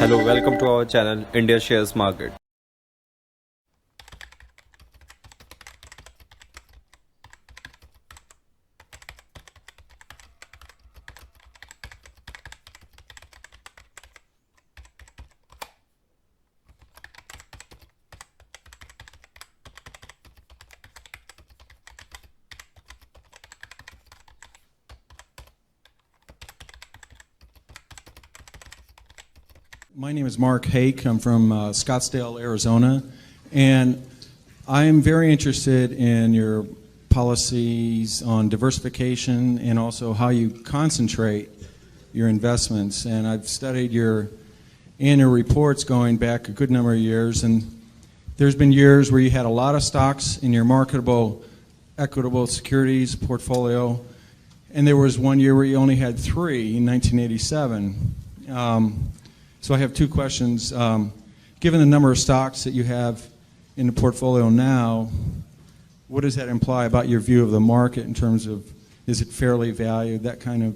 Hello, welcome to our channel India Shares Market. My name is Mark Hake. I'm from Scottsdale, Arizona, and I am very interested in your policies on diversification and also how you concentrate your investments. And I've studied your annual reports going back a good number of years, and there's been years where you had a lot of stocks in your marketable equitable securities portfolio, and there was one year where you only had 3 in 1987. So I have 2 questions. Given the number of stocks that you have in the portfolio now, what does that imply about your view of the market in terms of, is it fairly valued, that kind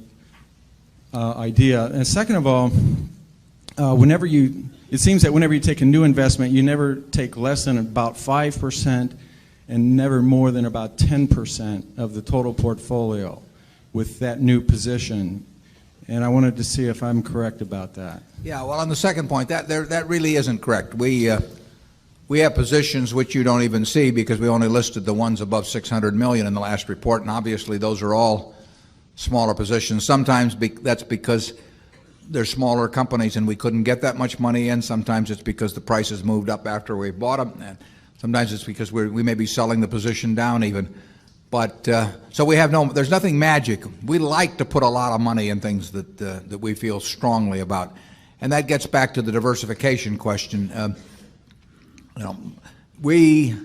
of idea? And second of all, it seems that whenever you take a new investment, you never take less than about 5% and never more than about 10% of the total portfolio with that new position. And I wanted to see if I'm correct about that. Yeah, well, on the second point, that really isn't correct. We have positions which you don't even see because we only listed the ones above 600 million in the last report, and obviously those are all smaller positions. Sometimes that's because they're smaller companies and we couldn't get that much money in. Sometimes it's because the prices moved up after we bought them, and sometimes it's because we may be selling the position down even. But so there's nothing magic. We like to put a lot of money in things that we feel strongly about, and that gets back to the diversification question. We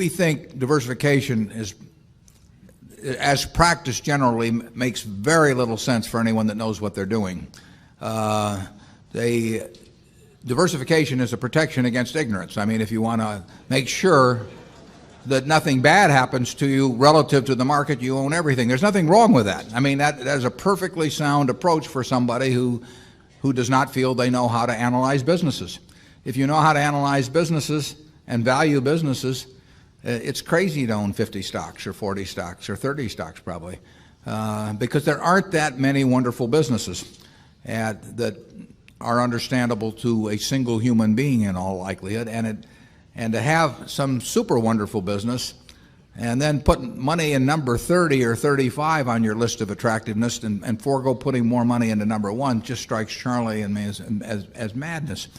think diversification is, as practiced generally, makes very little sense for anyone that knows what they're doing. Diversification is a protection against ignorance. I mean, if you want to make sure that nothing bad happens to you relative to the market, you own everything. There's nothing wrong with that. I mean, that is a perfectly sound approach for somebody who does not feel they know how to analyze businesses. If you know how to analyze businesses and value businesses, it's crazy to own 50 stocks or 40 stocks or 30 stocks probably, because there aren't that many wonderful businesses that are understandable to a single human being in all likelihood, and to have some super wonderful business and then put money in number 30 or 35 on your list of attractiveness and forego putting more money into number 1 just strikes Charlie and me as madness.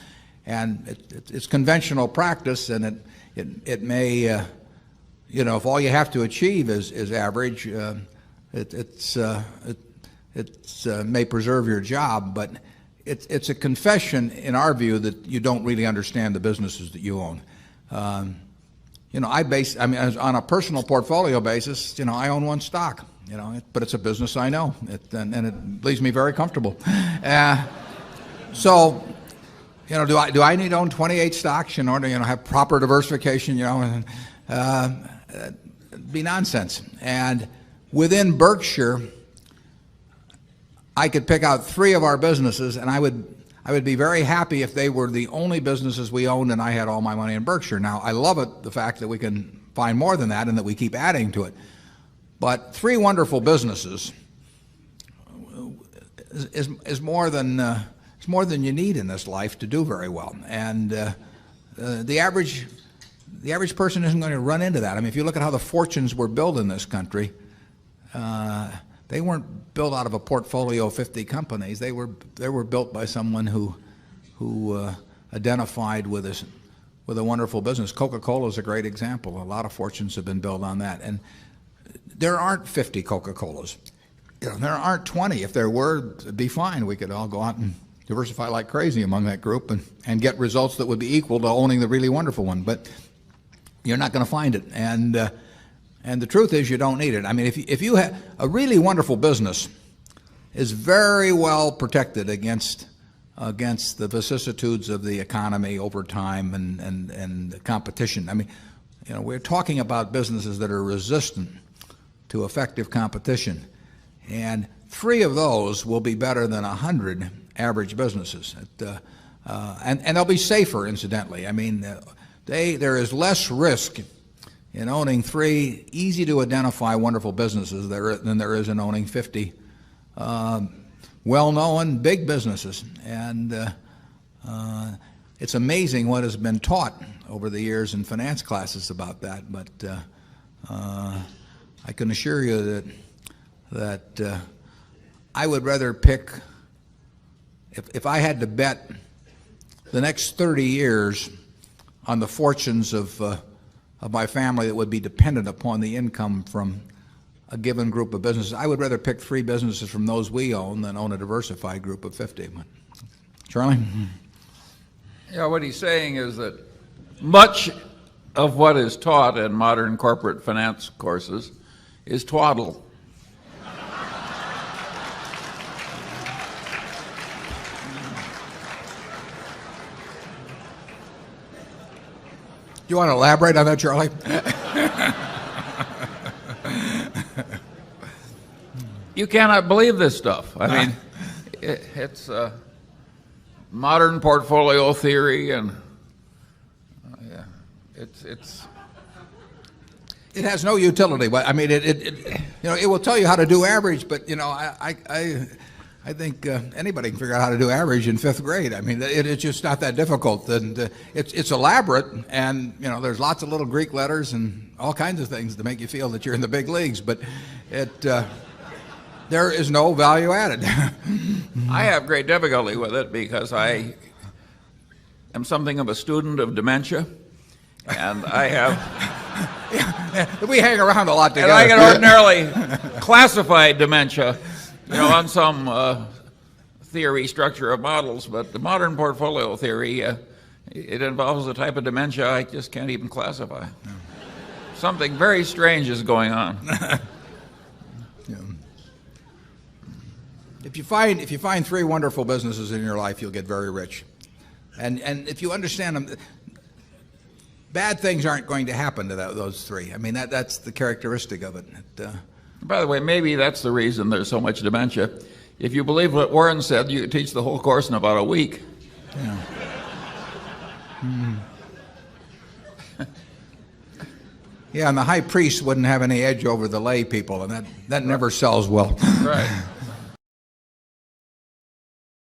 And it's conventional practice, and it may, if all you have to achieve is average, it may preserve your job, but it's a confession in our view that you don't really understand the businesses that you own. On a personal portfolio basis, I own 1 stock, but it's a business I know, and it leaves me very comfortable. So, do I need to own 28 stocks in order to, have proper diversification? It'd be nonsense. And within Berkshire, I could pick out 3 of our businesses, and I would be very happy if they were the only businesses we owned and I had all my money in Berkshire. Now, I love the fact that we can find more than that and that we keep adding to it. But 3 wonderful businesses is more than you need in this life to do very well. And the average person isn't going to run into that. I mean, if you look at how the fortunes were built in this country, they weren't built out of a portfolio of 50 companies. They were built by someone who identified with a wonderful business. Coca-Cola is a great example. A lot of fortunes have been built on that. And there aren't 50 Coca-Colas. There aren't 20. If there were, it'd be fine. We could all go out and diversify like crazy among that group and get results that would be equal to owning the really wonderful one. But you're not going to find it. And the truth is, you don't need it. I mean, if you have a really wonderful business, is very well protected against the vicissitudes of the economy over time and the competition. I mean, we're talking about businesses that are resistant to effective competition, and 3 of those will be better than 100 average businesses. And they'll be safer, incidentally. I mean, there is less risk in owning 3 easy to identify wonderful businesses than there is in owning 50 well-known big businesses. And it's amazing what has been taught over the years in finance classes about that. But I can assure you that I would rather pick, if I had to bet the next 30 years on the fortunes of my family that would be dependent upon the income from a given group of businesses, I would rather pick 3 businesses from those we own than own a diversified group of 50. Charlie? Yeah, what he's saying is that much of what is taught in modern corporate finance courses is twaddle. You want to elaborate on that, Charlie? You cannot believe this stuff. I mean, it's modern portfolio theory, and yeah, it has no utility. But I mean, it will tell you how to do average. But I think anybody can figure out how to do average in 5th grade. I mean, it's just not that difficult. And it's elaborate, and there's lots of little Greek letters and all kinds of things to make you feel that you're in the big leagues. But there is no value added. I have great difficulty with it because I am something of a student of dementia, and I have. We hang around a lot together. And I can ordinarily classify dementia, on some theory structure of models, but the modern portfolio theory, it involves a type of dementia I just can't even classify. No. Something very strange is going on. Yeah. If you find 3 wonderful businesses in your life, you'll get very rich. And if you understand them, bad things aren't going to happen to those 3. I mean, that's the characteristic of it. By the way, maybe that's the reason there's so much dementia. If you believe what Warren said, you could teach the whole course in about a week. Yeah. Yeah, and the high priest wouldn't have any edge over the lay people, and that never sells well. Right.